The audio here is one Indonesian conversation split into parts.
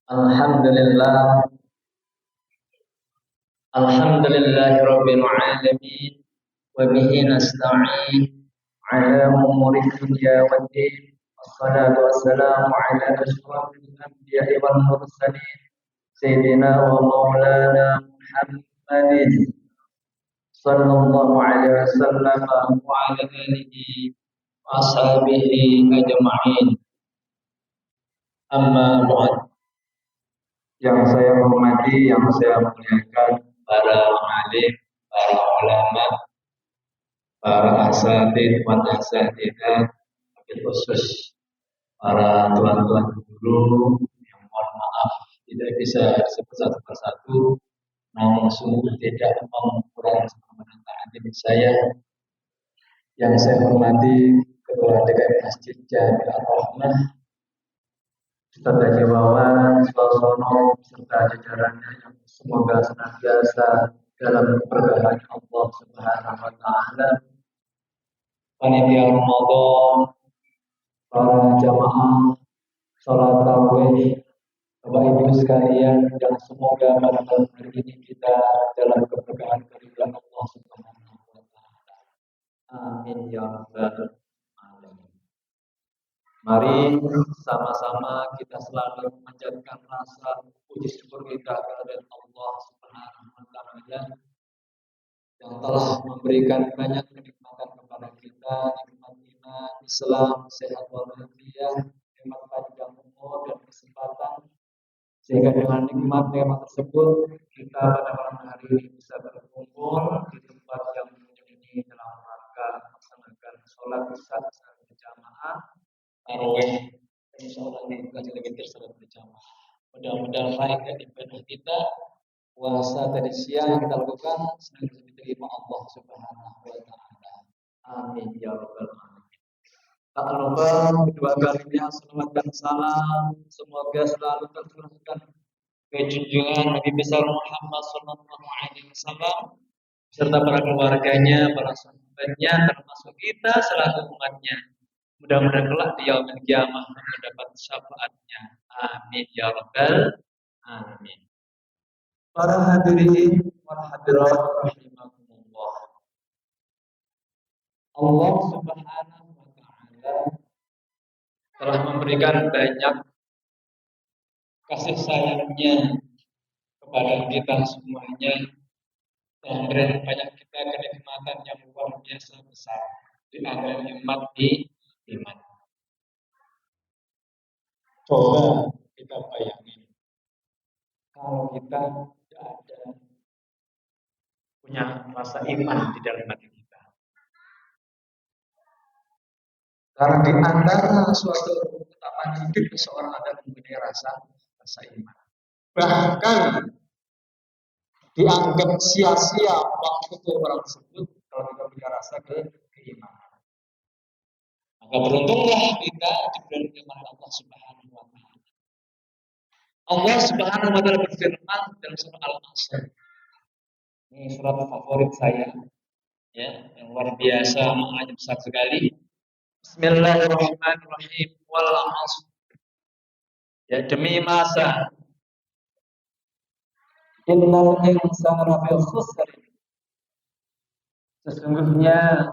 Alhamdulillah, Alhamdulillahirabbil alamin wa bihi nasta'in ala umuri dunya waddin. Wassalatu wassalamu ala asyrafil anbiya'i wal mursalin sayyidina wa maulana Muhammadin sallallahu alaihi wasallam wa ala alihi wa ashabihi ajma'in. Amma ba'd. Yang saya hormati, yang saya muliakan para alim, para ulama, para asatidz wa asatidzah, khusus para tuan-tuan guru yang mohon maaf tidak bisa disebut satu persatu, namun sungguh tidak mengurangi semangat diri saya. Yang saya hormati Ketua DKM Masjid Jami Ar-Rahmah, Ustaz Haji Wawan, Swasono, serta jajarannya yang semoga senantiasa dalam keberkahan Allah Subhanahu wa Ta'ala. Panitia Ramadan, para jamaah salat tarawih, Bapak Ibu sekalian, yang semoga pada malam hari ini kita dalam keberkahan keridhaan Allah Subhanahu wa Ta'ala. Amin ya rabbal alamin. Mari sama-sama kita selalu memanjatkan rasa puji syukur kita kepada Allah Subhanahu wa Ta'ala yang telah memberikan banyak kenikmatan kepada kita, nikmat iman, Islam, sehat walafiat, nikmat panjang umur dan kesempatan, sehingga dengan nikmat-nikmat tersebut kita pada malam hari ini bisa berkumpul di tempat yang mulia ini dalam rangka melaksanakan sholat isya secara berjamaah, tarawih, insyaallah ini kajian witir secara berjamaah. Mudah-mudahan baik ibadah kita, puasa tadi siang yang kita lakukan senantiasa diterima Allah Subhanahu wa Ta'ala. Amin ya rabbal alamin. Tak lupa kedua kalinya salawat dan salam semoga selalu tercurahkan ke junjungan Nabi besar Muhammad sallallahu alaihi wasallam serta para keluarganya, para sahabatnya, termasuk kita selaku umatnya. Mudah-mudahan kelak di yaumil qiyamah mendapat syafaatnya. Amin ya rabbal alamin. Para hadirin, para hadirat rahimakumullah. Allah Subhanahu wa Ta'ala telah memberikan banyak kasih sayangnya kepada kita semuanya dan memberikan banyak kita kenikmatan yang luar biasa besar di antara nikmat di iman. Coba kita bayangin kalau kita tidak ada punya rasa iman di dalam hati kita. Karena di antara suatu ketapan hidup seseorang ada mempunyai rasa iman. Bahkan dianggap sia-sia waktu orang tersebut kalau kita punya rasa keimanan. Maka beruntunglah kita diberi nikmat Allah Subhanahu wa Ta'ala. Allah Subhanahu wa Ta'ala berfirman dalam surah Al-Asr. Ini surat favorit saya, ya, yang luar biasa, maknanya besar sekali. Bismillahirrahmanirrahim. Wal 'asr. Ya, demi masa. Innal insana lafi khusr. Sesungguhnya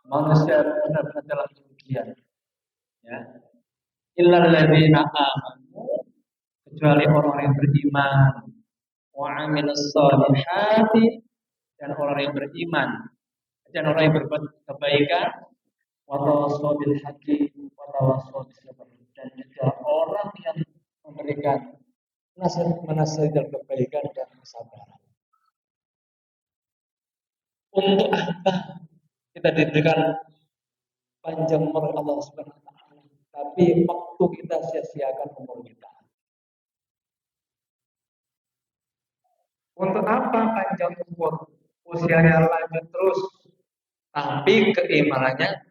manusia benar-benar dalam kerugian. Ya. Illal ladzina amanu, kecuali orang yang beriman, wa 'amilus shalihati, dan orang yang beriman dan orang yang berbuat kebaikan, wa tawassaw bil haqqi wa tawassaw bis sabr, dan juga orang yang memberikan nasihat dalam kebaikan dan kesabaran. Untuk apa kita diberikan panjang umur Allah Subhanahu wa Ta'ala, tapi waktu kita sia-siakan umur kita? Untuk apa panjang umur, usianya lanjut terus, tapi keimanannya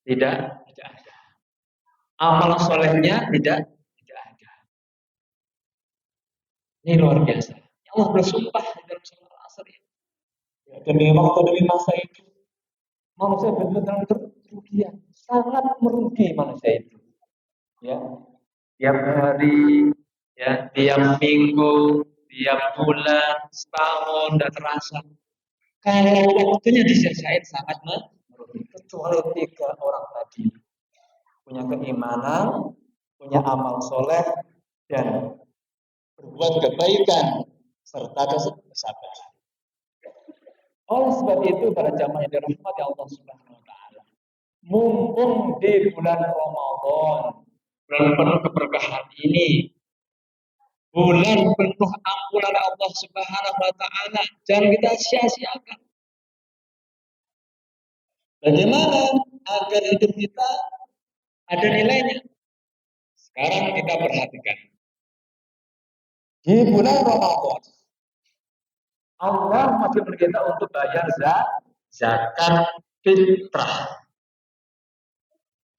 tidak ada, amal solehnya tidak ada. Ini luar biasa. Allah bersumpah di dalam surah Al-Asr. Ya, demi waktu, demi masa itu, manusia benar-benar kerugian, sangat merugi manusia itu. Ya, tiap hari ya tiap minggu, tiap bulan, setahun dan terasa. Kalau waktunya disia-siain sangat merugi. Kecuali 3 orang tadi punya keimanan, punya amal soleh, dan berbuat kebaikan serta kesabaran. Oleh sebab itu, para jamaah yang dirahmati Allah Subhanahu wa taala, mumpung di bulan Ramadan, bulan penuh keberkahan ini, bulan penuh ampunan Allah Subhanahu wa taala, jangan kita sia-siakan. Bagaimana agar hidup kita ada nilainya? Sekarang kita perhatikan. Di bulan Ramadan, Allah masih berkata untuk bayar zakat fitrah.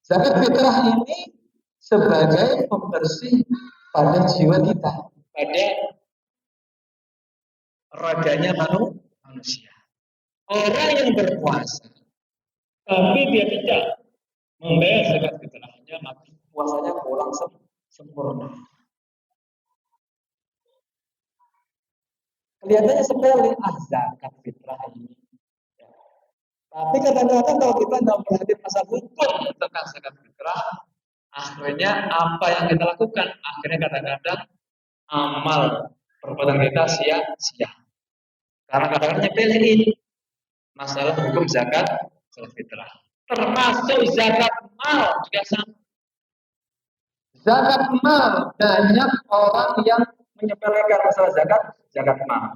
Zakat fitrah ini sebagai pembersih pada jiwa kita, pada raganya manusia. Orang yang berpuasa, tapi dia tidak membayar zakat fitrahnya, maka puasanya kurang sempurna. Kelihatannya sepele, zakat fitrah ini. Ya. Tapi kadang-kadang kalau kita nggak perhatikan masa hukum tentang zakat fitrah, akhirnya apa yang kita lakukan? Akhirnya kadang-kadang amal perbuatan kita sia-sia. Karena kadang-kadang nyepelein masalah hukum zakat fitrah. Termasuk zakat mal juga sama. Zakat mal, banyak orang yang menyepelekan masalah zakat mal.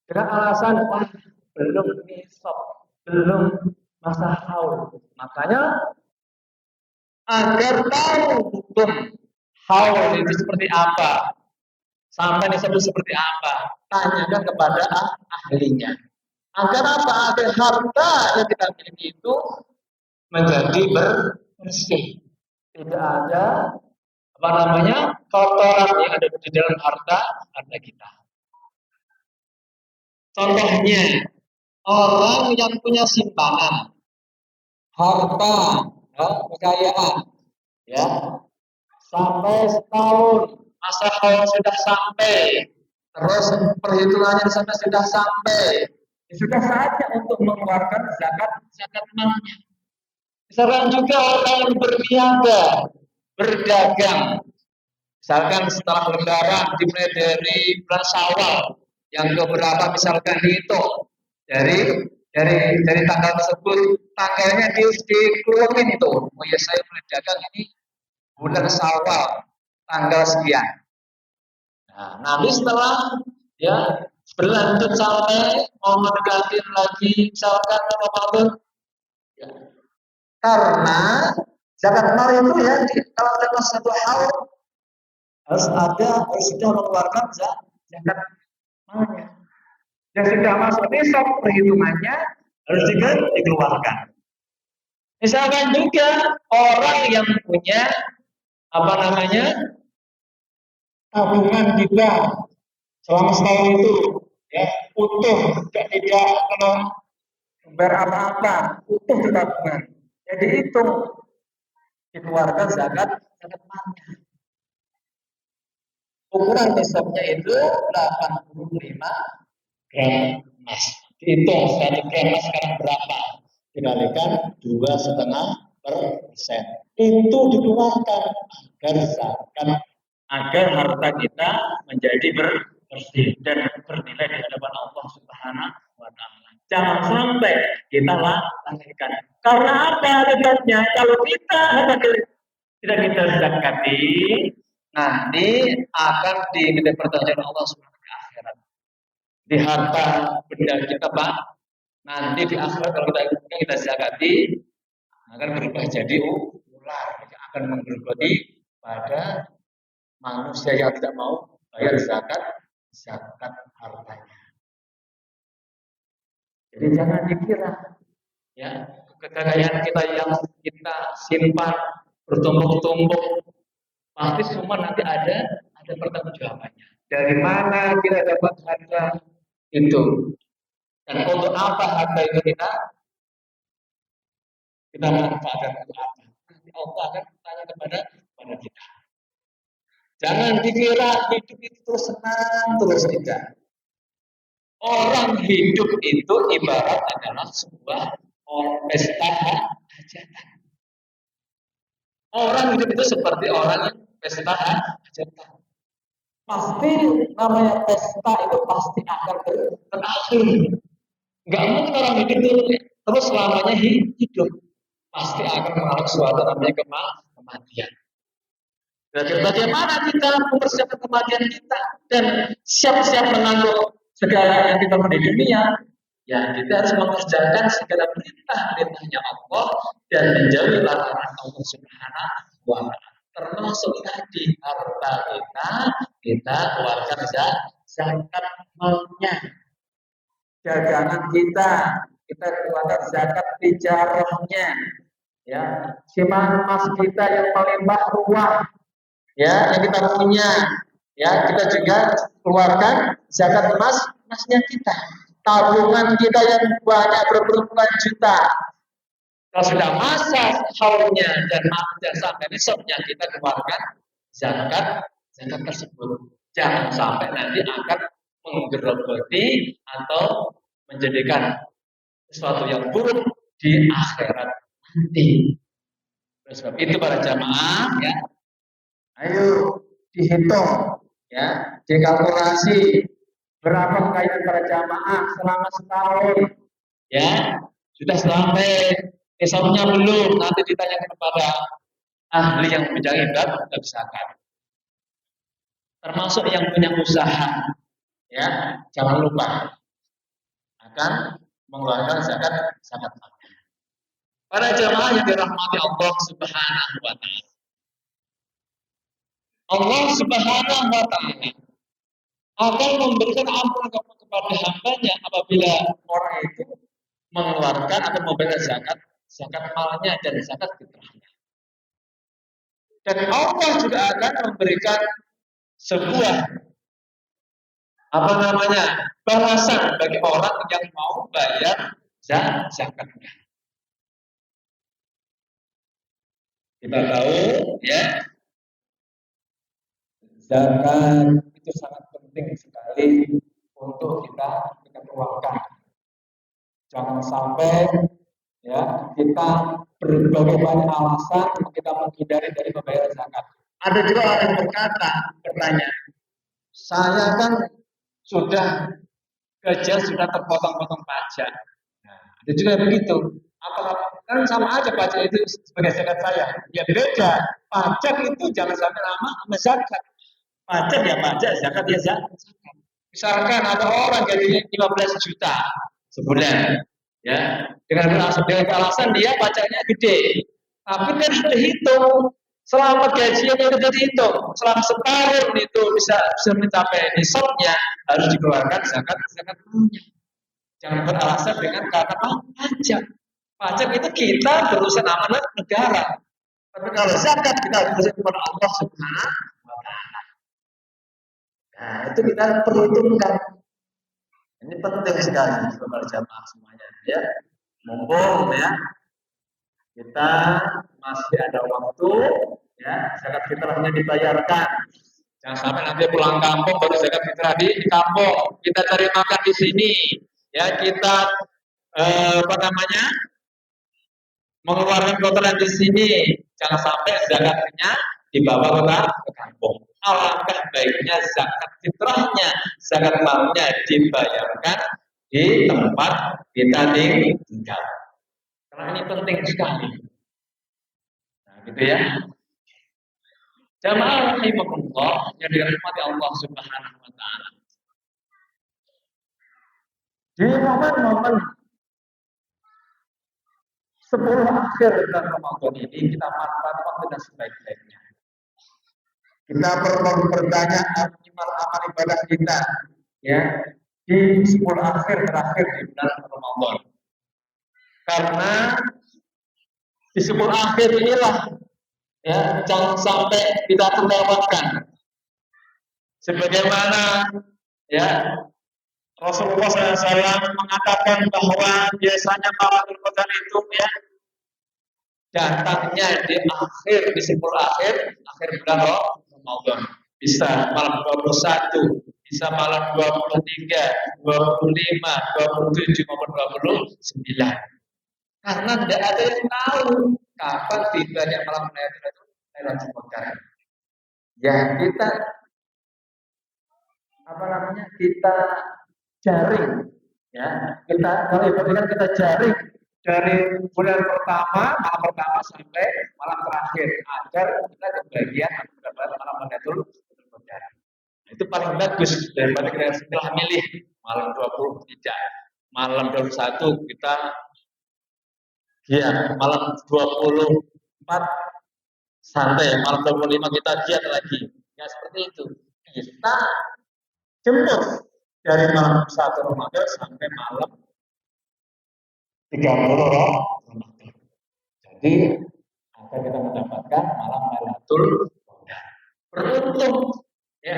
Dengan alasan belum nisab, belum masa haul. Makanya agar tahu hukum haul itu seperti apa, sampai nisab itu seperti apa, tanyakan kepada ahlinya. Agar apa? Agar harta yang kita miliki itu menjadi bersih. Tidak ada kotoran yang ada di dalam harta kita. Contohnya, orang yang punya simpanan harta, kekayaan, ya, sampai setahun masa haul sudah sampai, terus perhitungannya sampai sudah sampai, sudah saatnya untuk mengeluarkan zakat malnya. Misalkan juga orang yang berniaga, berdagang, misalkan setelah lebaran dimulai dari bulan Syawal yang keberapa misalkan dihitung dari tanggal tersebut, tanggalnya dikeluarin itu. Oh ya, saya mulai dagang ini bulan Syawal tanggal sekian. Nah, nanti setelah ya berlanjut sampai mau mendekati lagi misalkan Ramadan, ya, karena zakat mal itu ya kalau dalam satu hal harus sudah mengeluarkan zakat malnya. Yang sudah masuk nisab perhitungannya harus dikeluarkan. Misalkan juga orang yang punya tabungan kita selama setahun itu ya utuh, tidak bayar apa-apa, utuh di tabungan. Jadi itu dikeluarkan zakat malnya. Ukuran nisabnya itu 85 gram emas. Dihitung 1 gram emas sekarang berapa? Dikalikan 2,5%. Itu dikeluarkan agar harta kita menjadi bersih dan bernilai di hadapan Allah Subhanahu wa taala. Jangan sampai kita lalaikan. Karena apa akibatnya? Kalau kita tidak kita zakati, nanti akan diminta pertanyaan Allah Subhanahu wa taala akhirat. Di harta benda kita, Pak, nanti di akhirat kalau kita zakati akan berubah jadi ular, akan menggerogoti pada manusia yang tidak mau bayar zakat hartanya. Jadi jangan dikira ya kekayaan kita yang kita simpan bertumpuk-tumpuk pasti semua nanti ada pertanggungjawabannya. Dari mana kita dapat harta itu? Dan untuk apa harta itu kita manfaatkan untuk apa? Nanti Allah akan tanya kepada kita. Jangan dikira hidup itu terus senang terus, tidak. Orang hidup itu ibarat adalah sebuah pesta hajatan. Orang hidup itu seperti orang yang pesta hajatan. Pasti namanya pesta itu pasti akan berakhir. Enggak mungkin orang hidup itu terus selamanya hidup. Pasti akan mengalami suatu namanya kematian. Jadi bagaimana kita mempersiapkan kematian kita dan siap-siap menanggung segala yang kita di dunia? Ya, kita harus mengerjakan segala perintahnya Allah dan menjauhi larangan Allah Subhanahu wa Ta'ala. Termasuk tadi harta kita keluarkan zakat malnya, dagangan kita keluarkan zakat tijarahnya, ya, simpanan emas kita yang paling ruah, ya, yang kita punya, ya, kita juga keluarkan zakat emasnya kita. Tabungan kita yang banyak berpuluh-puluh juta, kalau sudah masa haulnya dan sampai besoknya kita keluarkan zakat tersebut. Jangan sampai nanti akan menggerogoti atau menjadikan sesuatu yang buruk di akhirat nanti. Oleh sebab itu para jamaah, ya, ayo dihitung, ya, dikalkulasi berapa kekayaan para jamaah selama setahun, ya, sudah sampai esoknya belum, nanti ditanyakan kepada ahli yang bidang bab zakat. Termasuk yang punya usaha, ya, jangan lupa akan mengeluarkan zakat malnya. Para jamaah yang dirahmati Allah Subhanahu wa Ta'ala. Allah Subhanahu wa Ta'ala akan memberikan ampunan kepada hambanya apabila orang itu mengeluarkan atau memberikan zakat malnya dan zakat fitrahnya. Dan Allah juga akan memberikan sebuah balasan bagi orang yang mau bayar zakatnya. Kita tahu, ya, zakat itu sangat penting sekali untuk kita keluarkan. Jangan sampai, ya, kita berbagai banyak alasan kita menghindari dari membayar zakat. Ada juga orang yang bertanya, saya kan sudah kerja sudah terpotong-potong pajak. Nah, ada juga begitu. Kan sama aja pajak itu sebagai zakat saya. Ya beda. Pajak itu jangan sampai sama zakat. Pajak ya pajak, zakat ya zakat. Misalkan ada orang gajinya 15 juta sebulan, ya, dengan alasan dia pajaknya gede, tapi kan dihitung selama gajinya itu dihitung selama setahun itu bisa mencapai nisabnya, harus dikeluarkan zakat malnya. Jangan beralasan dengan kata pajak. Pajak itu kita berurusan amanat negara, tapi kalau zakat kita berurusan kepada Allah Subhanahu wa Ta'ala. Nah, itu kita perhitungkan. Ini penting sekali kepada jamaah semuanya, ya. Mumpung, ya, kita masih ada waktu, ya, zakat fitrahnya dibayarkan. Jangan sampai nanti pulang kampung baru zakat fitrah di kampung. Kita cari makan di sini, ya, kita mengeluarkan kotoran di sini. Jangan sampai zakatnya dibawa ke kampung. Alangkah baiknya zakat fitrahnya, zakat malnya dibayarkan di tempat kita tinggal. Karena ini penting sekali. Nah, gitu, ya. Jamaah rahimakumullah yang dirahmati Allah Subhanahu wa Ta'ala. Di momen-momen 10 akhir bulan Ramadan ini kita manfaatkan waktu dan sebaik-baiknya. Kita perlu berbanyak amal ibadah kita, ya, di 10 akhir terakhir di bulan Ramadan. Karena di 10 akhir inilah, ya, jangan sampai kita terlewatkan. Sebagaimana, ya, Rasulullah SAW mengatakan bahwa biasanya Lailatul Qadar itu, ya, datangnya di 10 akhir bulan Ramadan. bisa malam 21, bisa malam 23, 25, 27 maupun 29. Karena tidak ada yang tahu kapan tibanya malam Lailatul Qadar. Ya kita kita jaring, ya kita kalau ibaratnya kita jaring dari bulan pertama malam pertama sampai malam terakhir agar kita kebagian mendapat malam Lailatul Qadar. Itu paling bagus daripada kita setelah milih malam 23, malam 21 kita ya malam 24 santai, malam 25 kita giat lagi. Ya seperti itu. Kita jemput dari malam 1 Ramadan sampai malam 30 Ramadan. Jadi agar kita mendapatkan malam Lailatul Qadar. Beruntung ya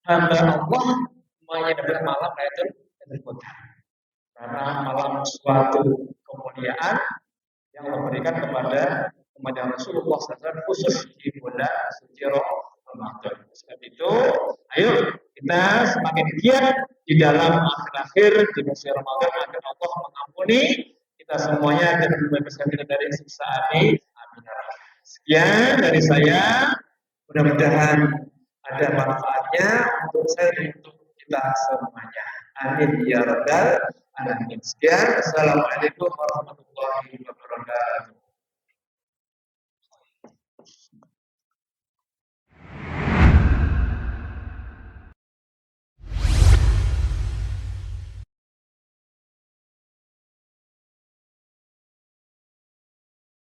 hamba Allah menyediakan malam Lailatul Qadar. Karena malam suatu kemuliaan yang memberikan kepada Rasulullah SAW khusus di bulan suci Ramadan. Sebab itu, ayo kita semakin giat di dalam akhir-akhir di bulan Ramadan agar Allah mengampuni kita semuanya dan membebaskan kita dari siksaan ini. Amin. Sekian dari saya. Mudah-mudahan ada manfaatnya untuk saya dan untuk kita semuanya. Amin ya rabbal alamin. Sekian. Assalamualaikum warahmatullahi wabarakatuh.